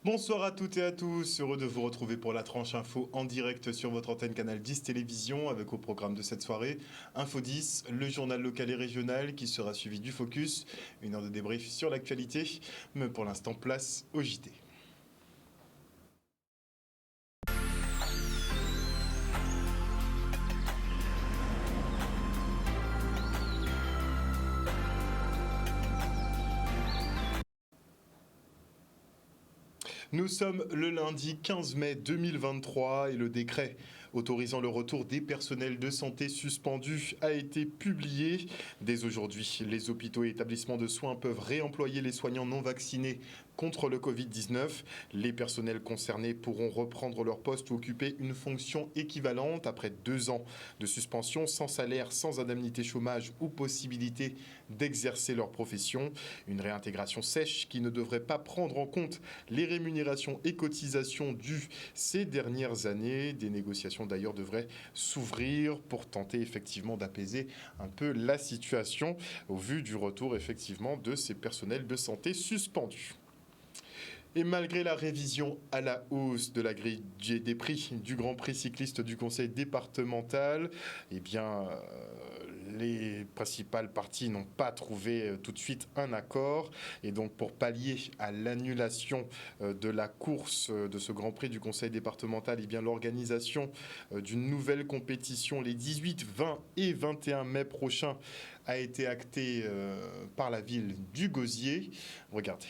Bonsoir à toutes et à tous, heureux de vous retrouver pour la tranche info en direct sur votre antenne Canal 10 Télévision avec au programme de cette soirée Info 10, le journal local et régional qui sera suivi du Focus, une heure de débrief sur l'actualité, mais pour l'instant place au JT. Nous sommes le lundi 15 mai 2023 et le décret autorisant le retour des personnels de santé suspendus a été publié. Dès aujourd'hui, les hôpitaux et établissements de soins peuvent réemployer les soignants non vaccinés contre le Covid-19. Les personnels concernés pourront reprendre leur poste ou occuper une fonction équivalente après 2 ans de suspension sans salaire, sans indemnité chômage ou possibilité d'exercer leur profession. Une réintégration sèche qui ne devrait pas prendre en compte les rémunérations et cotisations dues ces dernières années. Des négociations d'ailleurs devraient s'ouvrir pour tenter effectivement d'apaiser un peu la situation au vu du retour effectivement de ces personnels de santé suspendus. Et malgré la révision à la hausse de la grille des prix du Grand Prix cycliste du Conseil départemental, les principales parties n'ont pas trouvé tout de suite un accord. Et donc pour pallier à l'annulation de la course de ce Grand Prix du Conseil départemental, l'organisation d'une nouvelle compétition les 18, 20 et 21 mai prochains a été actée par la ville du Gosier. Regardez.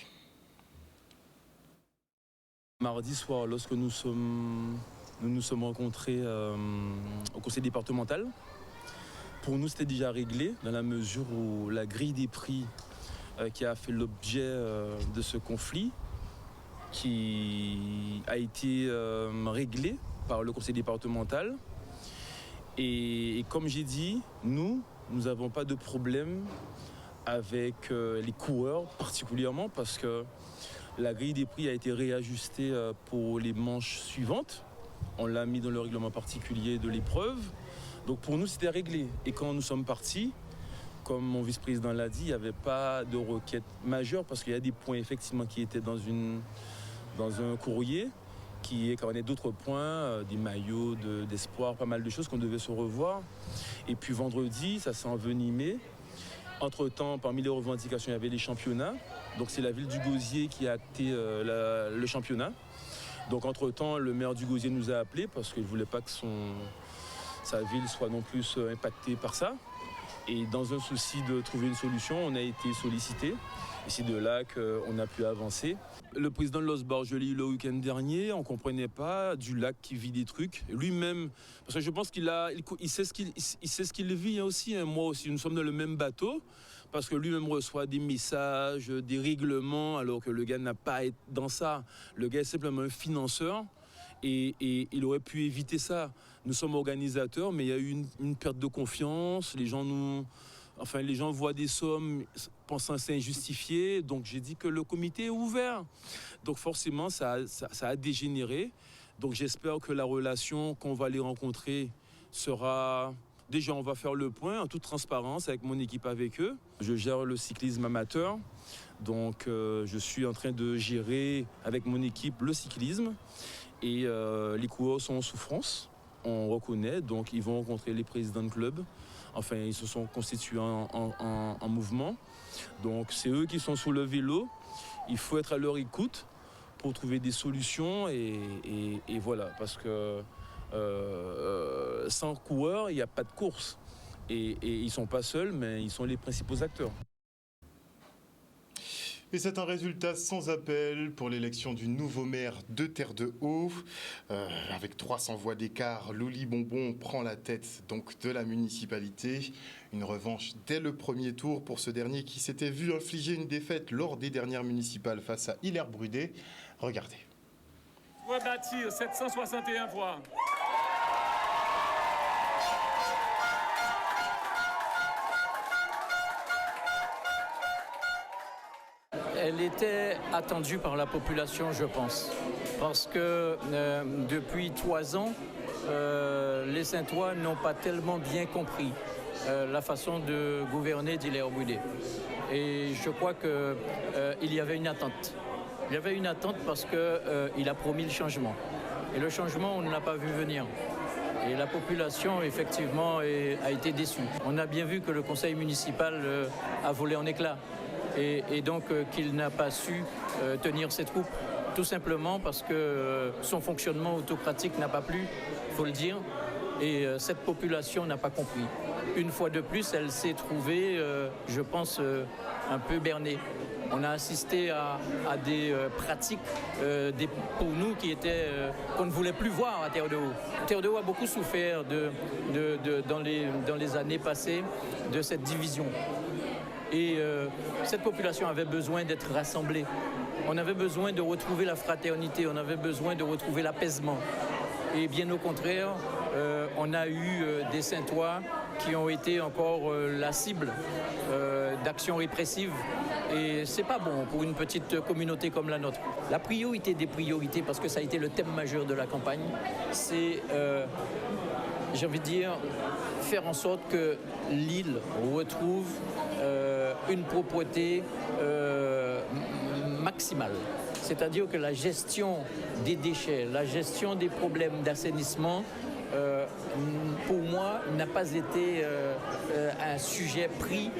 Mardi soir, lorsque nous nous sommes rencontrés au conseil départemental, pour nous c'était déjà réglé dans la mesure où la grille des prix qui a fait l'objet de ce conflit, qui a été réglée par le conseil départemental. Et comme j'ai dit, nous n'avons pas de problème avec les coureurs particulièrement parce que la grille des prix a été réajustée pour les manches suivantes. On l'a mis dans le règlement particulier de l'épreuve. Donc pour nous, c'était réglé. Et quand nous sommes partis, comme mon vice-président l'a dit, il n'y avait pas de requête majeure parce qu'il y a des points effectivement qui étaient dans un courrier qui écarnait d'autres points, des maillots d'espoir, pas mal de choses qu'on devait se revoir. Et puis vendredi, ça s'est envenimé. Entre-temps, parmi les revendications, il y avait les championnats. Donc c'est la ville du Gosier qui a acté le championnat. Donc entre-temps, le maire du Gosier nous a appelés parce qu'il ne voulait pas que sa ville soit non plus impactée par ça. Et dans un souci de trouver une solution, on a été sollicité. Et c'est de là qu'on a pu avancer. Le président de l'OSBAR, je l'ai eu le week-end dernier, on ne comprenait pas du lac qui vit des trucs. Lui-même, parce que je pense qu'il sait ce qu'il vit aussi, hein. Moi aussi, nous sommes dans le même bateau. Parce que lui-même reçoit des messages, des règlements, alors que le gars n'a pas à être dans ça. Le gars est simplement un financeur et il aurait pu éviter ça. Nous sommes organisateurs, mais il y a eu une perte de confiance. Les gens voient des sommes pensant que c'est injustifié. Donc j'ai dit que le comité est ouvert. Donc forcément, ça a dégénéré. Donc j'espère que la relation qu'on va les rencontrer sera... Déjà, on va faire le point en toute transparence avec mon équipe avec eux. Je gère le cyclisme amateur, donc je suis en train de gérer avec mon équipe le cyclisme. Et les coureurs sont en souffrance, on reconnaît, donc ils vont rencontrer les présidents de club. Enfin, ils se sont constitués en mouvement. Donc c'est eux qui sont sous le vélo. Il faut être à leur écoute pour trouver des solutions et voilà, parce que sans coureurs, il n'y a pas de course. Et ils ne sont pas seuls, mais ils sont les principaux acteurs. Et c'est un résultat sans appel pour l'élection du nouveau maire de Terre-de-Haut. Avec 300 voix d'écart, Louli Bonbon prend la tête donc de la municipalité. Une revanche dès le premier tour pour ce dernier qui s'était vu infliger une défaite lors des dernières municipales face à Hilaire-Brudet. Regardez. Rebâtir 761 voix. Elle était attendue par la population, je pense, parce que depuis 3 ans, les Saintois n'ont pas tellement bien compris la façon de gouverner d'Hilaire-Brudet. Et je crois qu'il y avait une attente. Il y avait une attente parce qu'il a promis le changement. Et le changement, on ne l'a pas vu venir. Et la population, effectivement, a été déçue. On a bien vu que le conseil municipal a volé en éclats. Et donc qu'il n'a pas su tenir ses troupes. Tout simplement parce que son fonctionnement autocratique n'a pas plu, il faut le dire. Et cette population n'a pas compris. Une fois de plus, elle s'est trouvée, je pense, un peu bernée. On a assisté à des pratiques pour nous qu'on ne voulait plus voir à Terre de Haut. Terre de Haut a beaucoup souffert dans les années passées de cette division. Et cette population avait besoin d'être rassemblée. On avait besoin de retrouver la fraternité, on avait besoin de retrouver l'apaisement. Et bien au contraire, on a eu des Saintois qui ont été encore la cible d'actions répressives. Et c'est pas bon pour une petite communauté comme la nôtre. La priorité des priorités, parce que ça a été le thème majeur de la campagne, c'est, j'ai envie de dire, faire en sorte que l'île retrouve une propreté maximale. C'est-à-dire que la gestion des déchets, la gestion des problèmes d'assainissement, pour moi, n'a pas été un sujet pris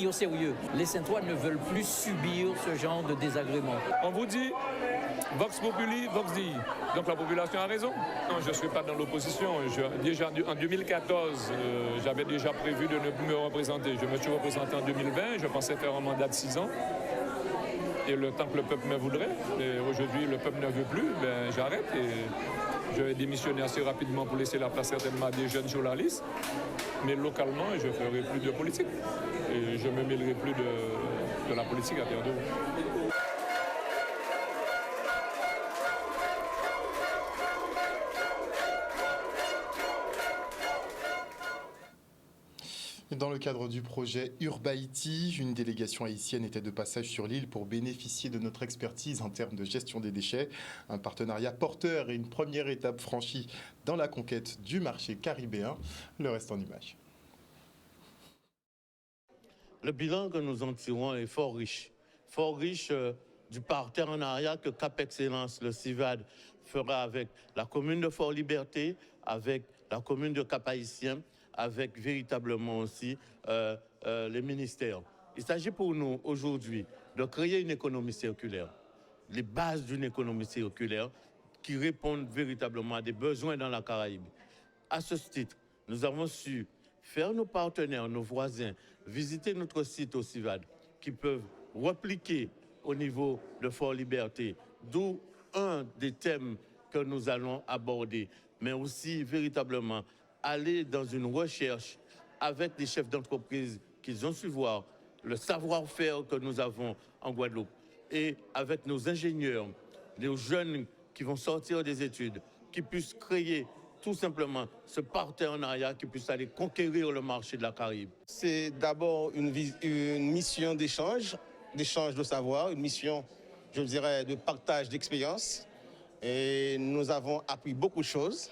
au sérieux. Les Saintois ne veulent plus subir ce genre de désagrément. On vous dit Vox Populi, Vox Dei. Donc la population a raison. Non, je ne suis pas dans l'opposition. Déjà en 2014, j'avais déjà prévu de ne plus me représenter. Je me suis représenté en 2020. Je pensais faire un mandat de 6 ans. Et le temps que le peuple me voudrait. Mais aujourd'hui, le peuple ne veut plus. Ben, j'arrête et je vais démissionner assez rapidement pour laisser la place certainement à des jeunes sur la liste. Mais localement, je ne ferai plus de politique. Et je ne me mêlerai plus de la politique à Terre de Haut. Dans le cadre du projet Urbaïti, une délégation haïtienne était de passage sur l'île pour bénéficier de notre expertise en termes de gestion des déchets. Un partenariat porteur et une première étape franchie dans la conquête du marché caribéen. Le reste en images. Le bilan que nous en tirons est fort riche. Fort riche du partenariat que Cap Excellence, le CIVAD, fera avec la commune de Fort-Liberté, avec la commune de Cap-Haïtien, avec véritablement aussi les ministères. Il s'agit pour nous aujourd'hui de créer une économie circulaire, les bases d'une économie circulaire qui répondent véritablement à des besoins dans la Caraïbe. À ce titre, nous avons su faire nos partenaires, nos voisins, visiter notre site au CIVAD, qui peuvent repliquer au niveau de Fort-Liberté, d'où un des thèmes que nous allons aborder, mais aussi véritablement aller dans une recherche avec des chefs d'entreprise qu'ils ont su voir, le savoir-faire que nous avons en Guadeloupe, et avec nos ingénieurs, les jeunes qui vont sortir des études, qui puissent créer tout simplement ce partenariat qui puisse aller conquérir le marché de la Caraïbe. C'est d'abord une mission d'échange de savoir, une mission, je dirais, de partage d'expérience. Et nous avons appris beaucoup de choses.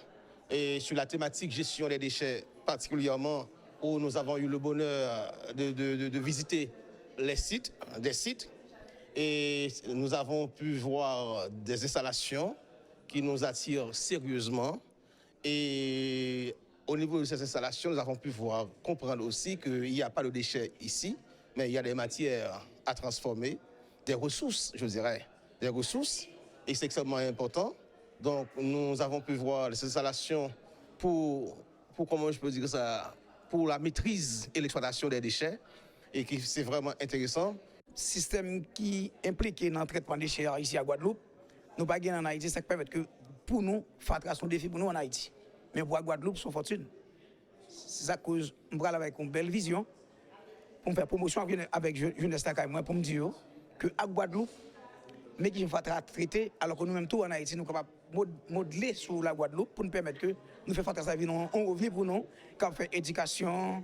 Et sur la thématique gestion des déchets, particulièrement où nous avons eu le bonheur de visiter des sites. Et nous avons pu voir des installations qui nous attirent sérieusement. Et au niveau de ces installations, nous avons pu comprendre aussi qu'il n'y a pas de déchets ici, mais il y a des matières à transformer, des ressources, je dirais, des ressources. Et c'est extrêmement important. Donc, nous avons pu voir les installations pour comment je peux dire ça, pour la maîtrise et l'exploitation des déchets, et qui c'est vraiment intéressant. Système qui implique dans le traitement des déchets ici à Guadeloupe, nous pas gagner en Haïti, ça permet que pour nous, Fatra son défi pour nous en Haïti. Mais pour la Guadeloupe, c'est fortune. C'est ça que je parle avec une belle vision pour faire promotion avec Jeunesse Takay, pour me dire que à Guadeloupe, mais qui va traiter, alors que nous-mêmes, tout en Haïti, nous sommes capables de modeler sur la Guadeloupe pour nous permettre que nous fassions faire ça, on revient pour nous, quand on fait éducation,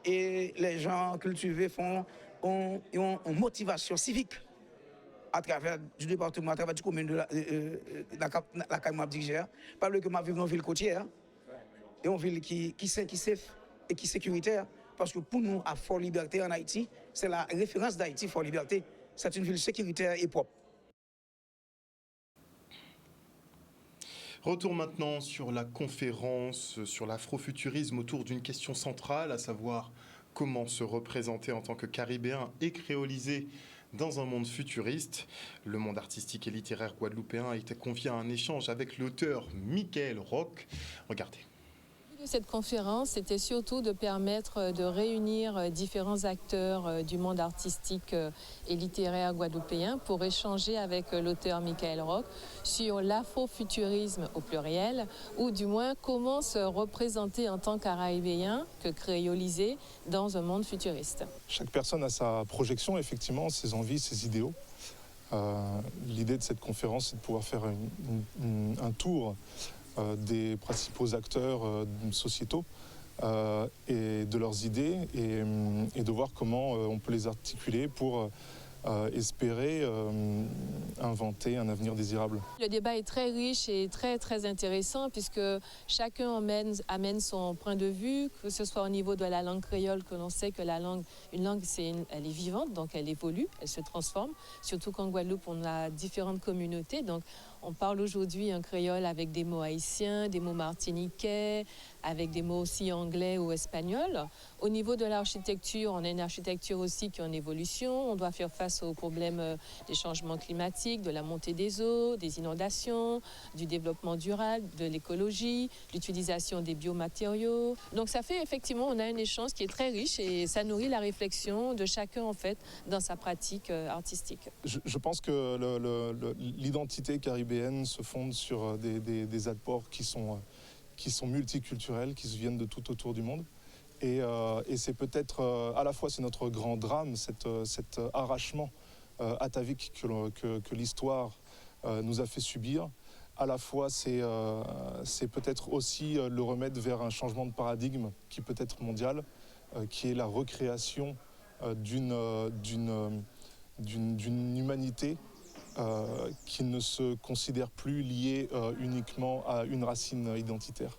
et les gens cultivés font une motivation civique à travers du département, à travers du commune de la Caïma Abdigère, parce que ma vie dans une ville côtière, et une ville qui safe et qui est sécuritaire, parce que pour nous, à Fort-Liberté en Haïti, c'est la référence d'Haïti, Fort-Liberté. c'est une ville sécuritaire et propre. Retour maintenant sur la conférence sur l'afrofuturisme autour d'une question centrale, à savoir comment se représenter en tant que caribéen et créolisé dans un monde futuriste. Le monde artistique et littéraire guadeloupéen a été convié à un échange avec l'auteur Michael Roch. Regardez. Cette conférence, c'était surtout de permettre de réunir différents acteurs du monde artistique et littéraire guadeloupéen pour échanger avec l'auteur Michael Roch sur l'afrofuturisme au pluriel, ou du moins comment se représenter en tant qu'Arabéen, que créolisé, dans un monde futuriste. Chaque personne a sa projection, effectivement, ses envies, ses idéaux. L'idée de cette conférence, c'est de pouvoir faire un tour des principaux acteurs sociétaux et de leurs idées et de voir comment on peut les articuler pour espérer inventer un avenir désirable. Le débat est très riche et très intéressant puisque chacun amène son point de vue, que ce soit au niveau de la langue créole, que l'on sait que une langue elle est vivante, donc elle évolue, elle se transforme, surtout qu'en Guadeloupe on a différentes communautés, donc on parle aujourd'hui un créole avec des mots haïtiens, des mots martiniquais, avec des mots aussi anglais ou espagnols. Au niveau de l'architecture, on a une architecture aussi qui est en évolution. On doit faire face aux problèmes des changements climatiques, de la montée des eaux, des inondations, du développement durable, de l'écologie, l'utilisation des biomatériaux. Donc ça fait effectivement, on a un échange qui est très riche et ça nourrit la réflexion de chacun en fait dans sa pratique artistique. Je pense que l'identité caribéenne se fonde sur des apports qui sont multiculturels, qui se viennent de tout autour du monde. Et c'est peut-être, à la fois c'est notre grand drame, cet arrachement atavique que l'histoire nous a fait subir. À la fois c'est peut-être aussi le remède vers un changement de paradigme qui peut être mondial, qui est la recréation d'une humanité qui ne se considère plus liée uniquement à une racine identitaire.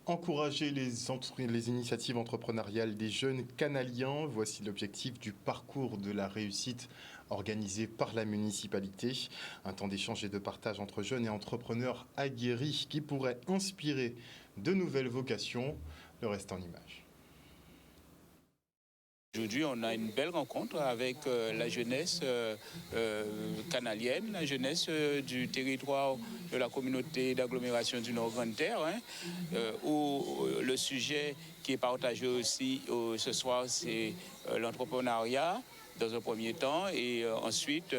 Encourager les initiatives entrepreneuriales des jeunes canaliens, voici l'objectif du parcours de la réussite organisé par la municipalité. Un temps d'échange et de partage entre jeunes et entrepreneurs aguerris qui pourrait inspirer de nouvelles vocations. Le reste en images. Aujourd'hui, on a une belle rencontre avec la jeunesse canalienne, la jeunesse du territoire de la communauté d'agglomération du Nord-Grande-Terre, où le sujet qui est partagé aussi ce soir, c'est l'entrepreneuriat dans un premier temps et ensuite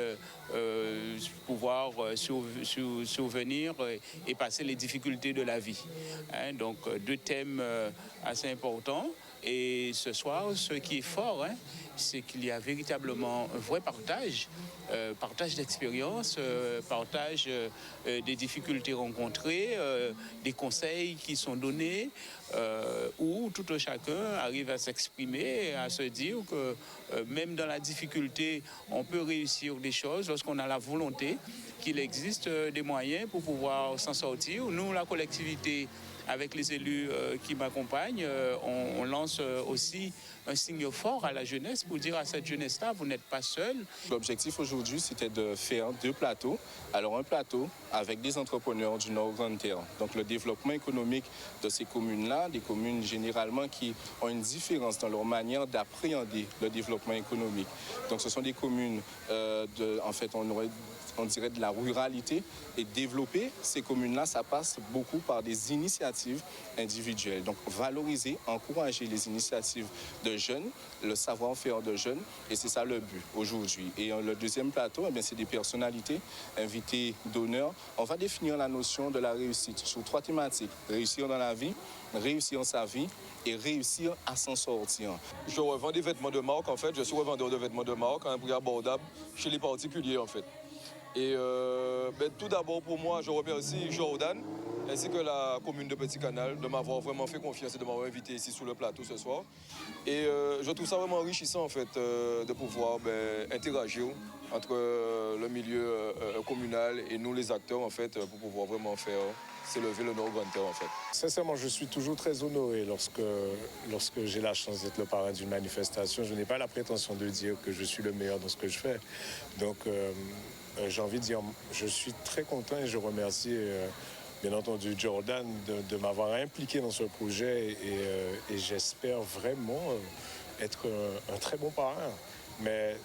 pouvoir survenir et passer les difficultés de la vie. Donc deux thèmes assez importants. Et ce soir, ce qui est fort, c'est qu'il y a véritablement un vrai partage d'expériences, partage des difficultés rencontrées, des conseils qui sont donnés, où tout un chacun arrive à s'exprimer, à se dire que même dans la difficulté, on peut réussir des choses lorsqu'on a la volonté, qu'il existe des moyens pour pouvoir s'en sortir. Nous, la collectivité, avec les élus qui m'accompagnent, on lance aussi un signe fort à la jeunesse pour dire à cette jeunesse-là, vous n'êtes pas seul. L'objectif aujourd'hui, c'était de faire 2 plateaux. Alors un plateau avec des entrepreneurs du Nord-Grande-Terre. Donc le développement économique de ces communes-là, des communes généralement qui ont une différence dans leur manière d'appréhender le développement économique. Donc ce sont des communes, on dirait de la ruralité, et développer ces communes-là, ça passe beaucoup par des initiatives individuelles. Donc valoriser, encourager les initiatives de jeunes, le savoir-faire de jeunes, et c'est ça le but aujourd'hui. Et le deuxième plateau, c'est des personnalités invitées d'honneur. On va définir la notion de la réussite sur 3 thématiques. Réussir dans la vie, réussir sa vie et réussir à s'en sortir. Je revends des vêtements de marque, en fait. Je suis revendeur de vêtements de marque à un prix abordable chez les particuliers, en fait. Et tout d'abord, pour moi, je remercie Jordan ainsi que la commune de Petit Canal de m'avoir vraiment fait confiance et de m'avoir invité ici sur le plateau ce soir. Et je trouve ça vraiment enrichissant en fait de pouvoir interagir entre le milieu communal et nous les acteurs en fait pour pouvoir vraiment faire s'élever le Nord-Grande-Terre en fait. Sincèrement, je suis toujours très honoré lorsque j'ai la chance d'être le parrain d'une manifestation. Je n'ai pas la prétention de dire que je suis le meilleur dans ce que je fais. Donc j'ai envie de dire, je suis très content et je remercie bien entendu Jordan de m'avoir impliqué dans ce projet et j'espère vraiment être un très bon parrain. Mais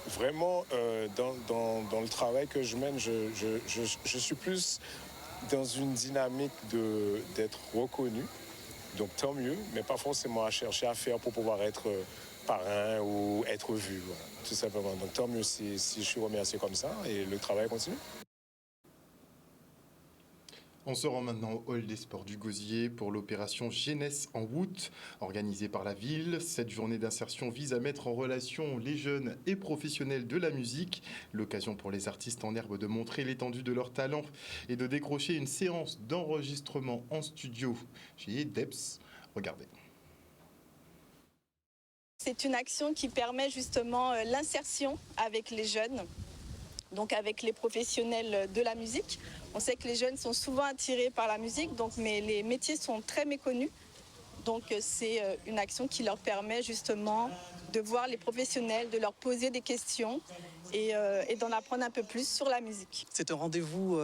vraiment, dans le travail que je mène, je suis plus dans une dynamique d'être reconnu. Donc tant mieux, mais pas forcément à chercher à faire pour pouvoir être parrain ou être vu, voilà, tout simplement. Donc tant mieux si je suis remercié comme ça et le travail continue. On se rend maintenant au hall des sports du Gosier pour l'opération Jeunesse en août, organisée par la ville. Cette journée d'insertion vise à mettre en relation les jeunes et professionnels de la musique. L'occasion pour les artistes en herbe de montrer l'étendue de leur talent et de décrocher une séance d'enregistrement en studio chez Deps. Regardez. C'est une action qui permet justement l'insertion avec les jeunes, donc avec les professionnels de la musique. On sait que les jeunes sont souvent attirés par la musique, mais les métiers sont très méconnus. Donc c'est une action qui leur permet justement de voir les professionnels, de leur poser des questions et d'en apprendre un peu plus sur la musique. C'est un rendez-vous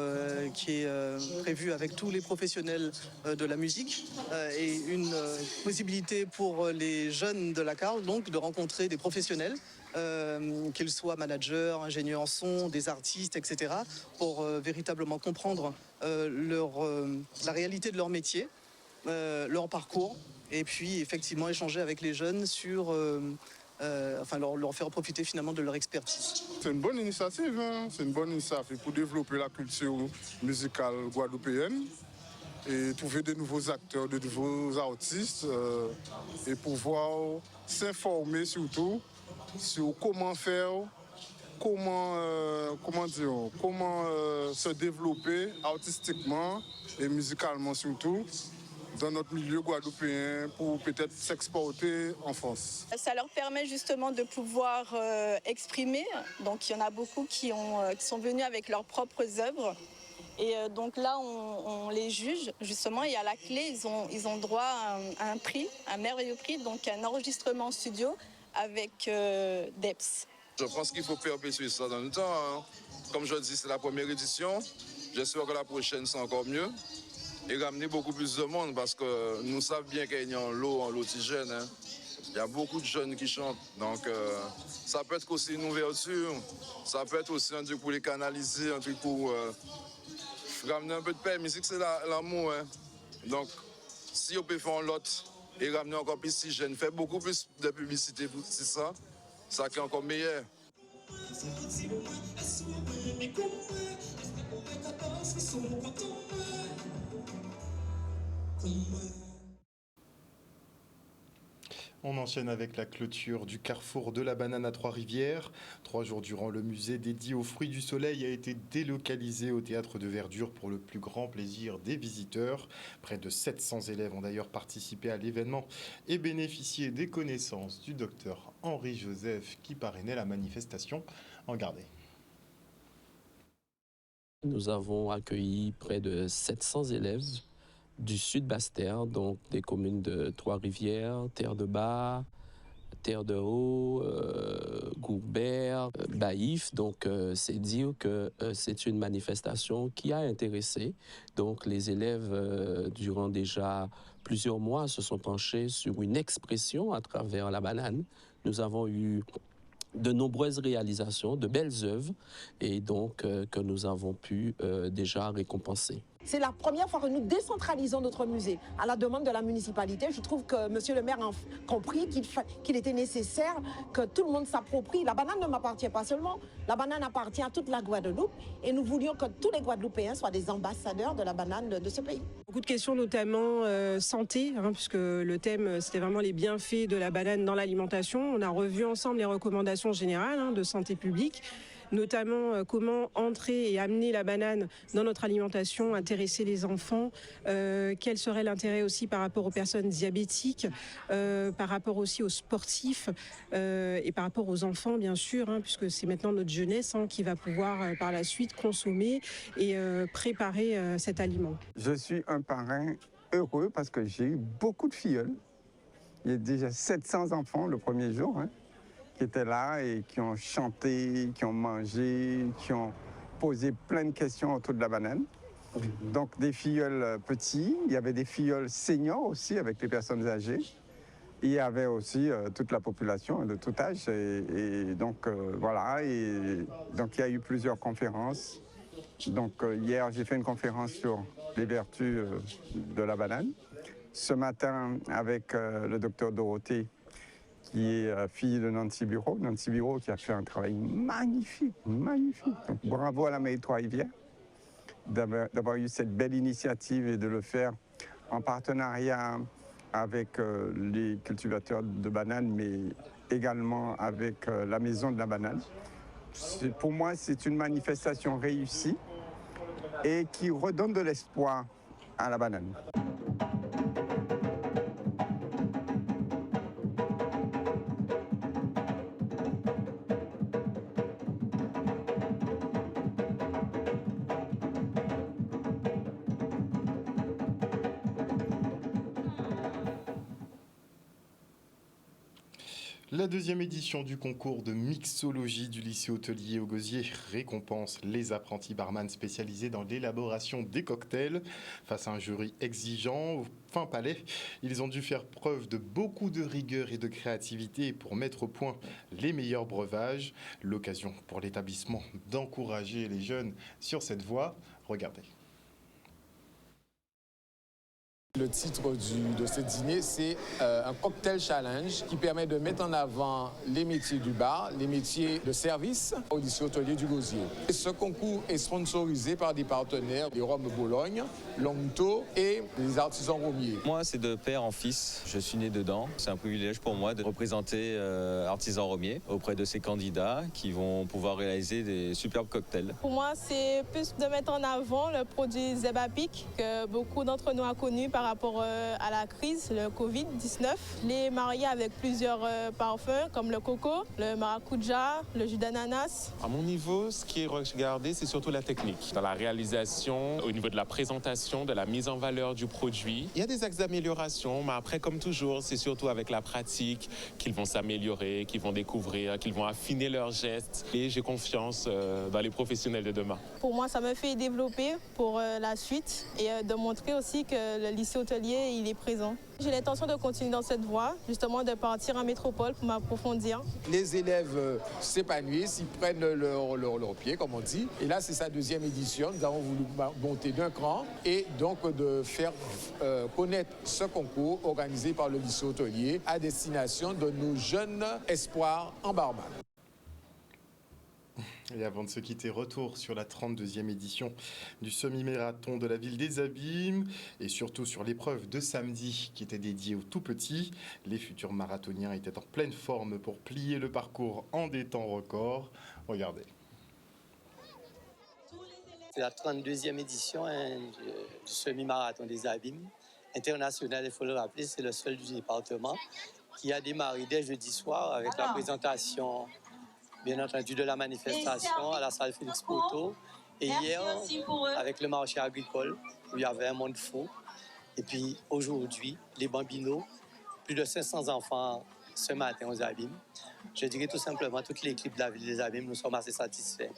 qui est prévu avec tous les professionnels de la musique et une possibilité pour les jeunes de la CARL donc de rencontrer des professionnels. Qu'ils soient managers, ingénieurs en son, des artistes, etc., pour véritablement comprendre la réalité de leur métier, leur parcours, et puis effectivement échanger avec les jeunes sur, leur faire profiter finalement de leur expertise. C'est une bonne initiative, hein? C'est une bonne initiative pour développer la culture musicale guadeloupéenne et trouver de nouveaux acteurs, de nouveaux artistes et pouvoir s'informer surtout sur comment faire, comment se développer artistiquement et musicalement surtout dans notre milieu guadeloupéen pour peut-être s'exporter en France. Ça leur permet justement de pouvoir exprimer. Donc il y en a beaucoup qui sont venus avec leurs propres œuvres. Et donc là, on les juge justement et à la clé, ils ont droit à un prix, un merveilleux prix, donc un enregistrement en studio avec Deps. Je pense qu'il faut perpétuer ça dans le temps. Hein. Comme je dis, c'est la première édition. J'espère que la prochaine sera encore mieux. Et ramener beaucoup plus de monde parce que nous savons bien qu'il y a un lot jeune. Hein. Il y a beaucoup de jeunes qui chantent. Donc ça peut être aussi une ouverture. Ça peut être aussi un truc pour les canaliser, un truc pour ramener un peu de paix. La musique, c'est l'amour. Hein. Donc si on peut faire un lot et ramener encore plus si jeunes, faire beaucoup plus de publicité, c'est ça qui est encore meilleur. On enchaîne avec la clôture du carrefour de la banane à Trois-Rivières. 3 jours durant, le musée dédié aux fruits du soleil a été délocalisé au théâtre de Verdure pour le plus grand plaisir des visiteurs. Près de 700 élèves ont d'ailleurs participé à l'événement et bénéficié des connaissances du docteur Henri Joseph qui parrainait la manifestation. Regardez. Nous avons accueilli près de 700 élèves du sud Basse-Terre, donc des communes de Trois-Rivières, Terre-de-Bas, Terre-de-Haut, Gourbert, Baïf. Donc c'est dire que c'est une manifestation qui a intéressé. Donc les élèves, durant déjà plusieurs mois, se sont penchés sur une expression à travers la banane. Nous avons eu de nombreuses réalisations, de belles œuvres, et donc que nous avons pu déjà récompenser. C'est la première fois que nous décentralisons notre musée. À la demande de la municipalité, je trouve que M. le maire a compris qu'il était nécessaire que tout le monde s'approprie. La banane ne m'appartient pas seulement, la banane appartient à toute la Guadeloupe et nous voulions que tous les Guadeloupéens soient des ambassadeurs de la banane de ce pays. Beaucoup de questions, notamment santé, puisque le thème, c'était vraiment les bienfaits de la banane dans l'alimentation. On a revu ensemble les recommandations générales de santé publique. notamment comment entrer et amener la banane dans notre alimentation, intéresser les enfants, quel serait l'intérêt aussi par rapport aux personnes diabétiques, par rapport aussi aux sportifs et par rapport aux enfants bien sûr, puisque c'est maintenant notre jeunesse qui va pouvoir par la suite consommer et préparer cet aliment. Je suis un parrain heureux parce que j'ai eu beaucoup de filleuls. Il y a déjà 700 enfants le premier jour qui étaient là et qui ont chanté, qui ont mangé, qui ont posé plein de questions autour de la banane. Donc des filleuls petits, il y avait des filleuls seniors aussi avec les personnes âgées. Il y avait aussi toute la population de tout âge. Et donc voilà, et donc il y a eu plusieurs conférences. Donc hier, j'ai fait une conférence sur les vertus de la banane. Ce matin, avec le docteur Dorothée, qui est fille de Nancy Bureau. Nancy Bureau qui a fait un travail magnifique, magnifique. Donc bravo à la mairie de Trois-Rivières d'avoir eu cette belle initiative et de le faire en partenariat avec les cultivateurs de bananes, mais également avec la Maison de la Banane. Pour moi, c'est une manifestation réussie et qui redonne de l'espoir à la banane. La deuxième édition du concours de mixologie du lycée hôtelier au Gosier récompense les apprentis barman spécialisés dans l'élaboration des cocktails. Face à un jury exigeant, au fin palais, ils ont dû faire preuve de beaucoup de rigueur et de créativité pour mettre au point les meilleurs breuvages. L'occasion pour l'établissement d'encourager les jeunes sur cette voie. Regardez. Le titre de ce dîner, c'est un cocktail challenge qui permet de mettre en avant les métiers du bar, les métiers de service au lycée hôtelier du Gosier. Et ce concours est sponsorisé par des partenaires, les Rhum Bologne, Longto et les artisans romiers. Moi, c'est de père en fils. Je suis né dedans. C'est un privilège pour moi de représenter artisans romiers auprès de ces candidats qui vont pouvoir réaliser des superbes cocktails. Pour moi, c'est plus de mettre en avant le produit Zebapic que beaucoup d'entre nous ont connu par rapport à la crise, le Covid-19. Les marier avec plusieurs parfums comme le coco, le maracuja, le jus d'ananas. À mon niveau, ce qui est regardé, c'est surtout la technique. Dans la réalisation, au niveau de la présentation, de la mise en valeur du produit. Il y a des axes d'amélioration, mais après, comme toujours, c'est surtout avec la pratique qu'ils vont s'améliorer, qu'ils vont découvrir, qu'ils vont affiner leurs gestes. Et j'ai confiance dans les professionnels de demain. Pour moi, ça me fait développer pour la suite et de montrer aussi que le lycée hôtelier, il est présent. J'ai l'intention de continuer dans cette voie, justement de partir en métropole pour m'approfondir. Les élèves s'épanouissent, ils prennent leur pied, comme on dit. Et là, c'est sa deuxième édition. Nous avons voulu monter d'un cran et donc de faire connaître ce concours organisé par le lycée hôtelier à destination de nos jeunes espoirs en barman. Et avant de se quitter, retour sur la 32e édition du semi-marathon de la ville des Abîmes et surtout sur l'épreuve de samedi qui était dédiée aux tout-petits. Les futurs marathoniens étaient en pleine forme pour plier le parcours en des temps records. Regardez. C'est la 32e édition du semi-marathon des Abîmes. International, il faut le rappeler, c'est le seul du département qui a démarré dès jeudi soir avec la présentation bien entendu de la manifestation à la salle Félix Poto. Et hier, avec le marché agricole, où il y avait un monde fou. Et puis aujourd'hui, les bambinos, plus de 500 enfants ce matin aux Abîmes. Je dirais tout simplement, toute l'équipe de la ville des Abîmes, nous sommes assez satisfaits.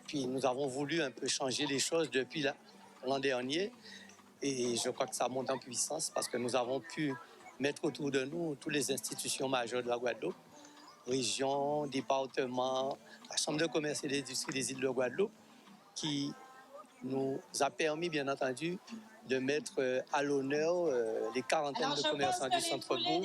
Puis nous avons voulu un peu changer les choses depuis l'an dernier. Et je crois que ça monte en puissance parce que nous avons pu mettre autour de nous toutes les institutions majeures de la Guadeloupe, région, département, la Chambre de commerce et d'industrie des îles de Guadeloupe, qui nous a permis, bien entendu, de mettre à l'honneur les quarantaines de commerçants du centre-bourg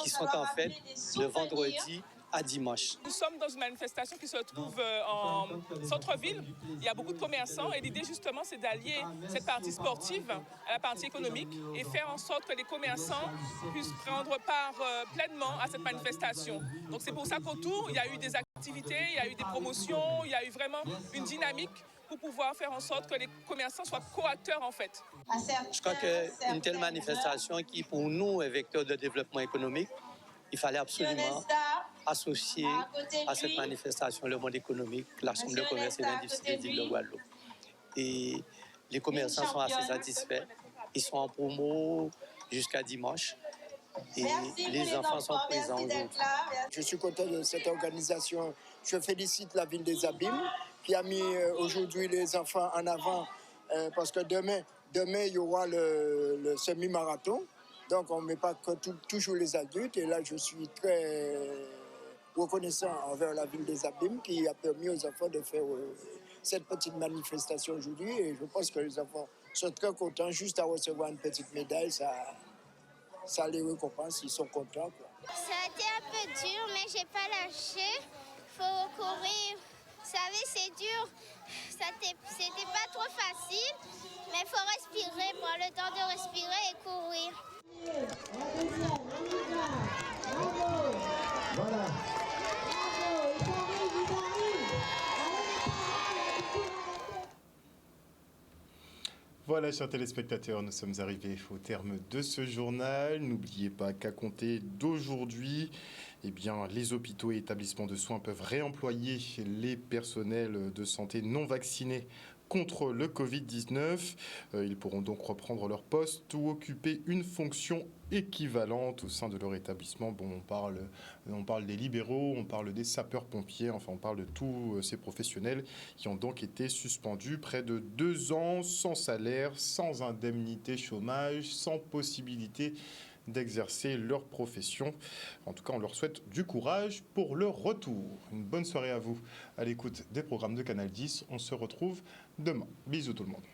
qui sont en fait de vendredi à dimanche. Nous sommes dans une manifestation qui se trouve en centre-ville. Il y a beaucoup de commerçants et l'idée justement c'est d'allier cette partie sportive à la partie économique et faire en sorte que les commerçants puissent prendre part pleinement à cette manifestation. Donc c'est pour ça qu'autour il y a eu des activités activités, il y a eu des promotions, il y a eu vraiment une dynamique pour pouvoir faire en sorte que les commerçants soient co-acteurs en fait. Je crois qu'une telle manifestation qui pour nous est vecteur de développement économique, il fallait absolument associer à cette manifestation le monde économique, la Chambre de commerce et d'industrie d'Île de Guadeloupe. Et les commerçants sont assez satisfaits. Ils sont en promo jusqu'à dimanche. Et les enfants sont présents aujourd'hui. Je suis content de cette organisation. Je félicite la ville des Abîmes qui a mis aujourd'hui les enfants en avant parce que demain, il y aura le semi-marathon. Donc on ne met pas que toujours les adultes. Et là, je suis très reconnaissant envers la ville des Abîmes qui a permis aux enfants de faire cette petite manifestation aujourd'hui. Et je pense que les enfants sont très contents juste à recevoir une petite médaille. Ça les récompense, ils sont contents, quoi. Ça a été un peu dur, mais j'ai pas lâché. Faut courir. Vous savez, c'est dur. C'était pas trop facile, mais il faut respirer, prendre le temps de respirer et courir. Voilà. Voilà, chers téléspectateurs, nous sommes arrivés au terme de ce journal. N'oubliez pas qu'à compter d'aujourd'hui, eh bien, les hôpitaux et établissements de soins peuvent réemployer les personnels de santé non vaccinés contre le Covid-19. Ils pourront donc reprendre leur poste ou occuper une fonction équivalente au sein de leur établissement. Bon, on parle des libéraux, on parle des sapeurs-pompiers, enfin on parle de tous ces professionnels qui ont donc été suspendus près de 2 ans sans salaire, sans indemnité chômage, sans possibilité d'exercer leur profession. En tout cas, on leur souhaite du courage pour leur retour. Une bonne soirée à vous à l'écoute des programmes de Canal 10. On se retrouve demain. Bisous tout le monde.